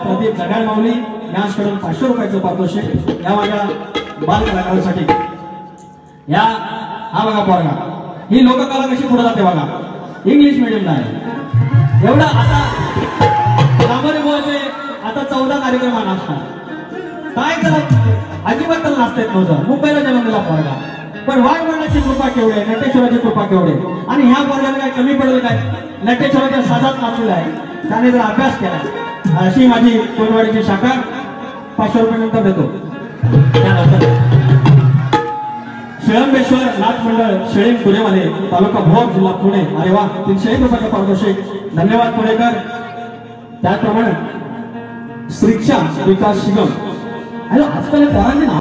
प्रदीप जगाड माऊली यांच्याकडून 500 रुपयाचं पारितोषिक या माझ्या बाल कलाकारांसाठी। या हा बघा पोरगा, ही लोककला कशी पुढे जाते बघा, इंग्लिश मीडियमला आहे। एवढा आता सामान्य बोलते आता 14 कार्यक्रम असतात, काय करत अजिबात त्याला नाचता येत नव्हतं। मुंबईला जन्मलेला पोरगा, पण वाघमंडाची कृपा केवढी आहे, नटेश्वराची कृपा केवढी आहे, आणि ह्या पोरगाला काय कमी पडेल काय, नटेश्वराच्या साजात नाचलेला आहे, त्याने जर अभ्यास केला अशी माझी कोणवाडीची शाखा 500 रुपये नंतर देतो। त्यानंतर शिळंबेश्वर नाथ मंडळ शेळी पुणेमध्ये, तालुका भोर, जिल्हा पुणे। अरे वा, 301 रुपयाचे पारितोषिक, धन्यवाद पुणेकर। त्याचप्रमाणे श्रीक्षा विकास शिगम, आजकाल पोरांनी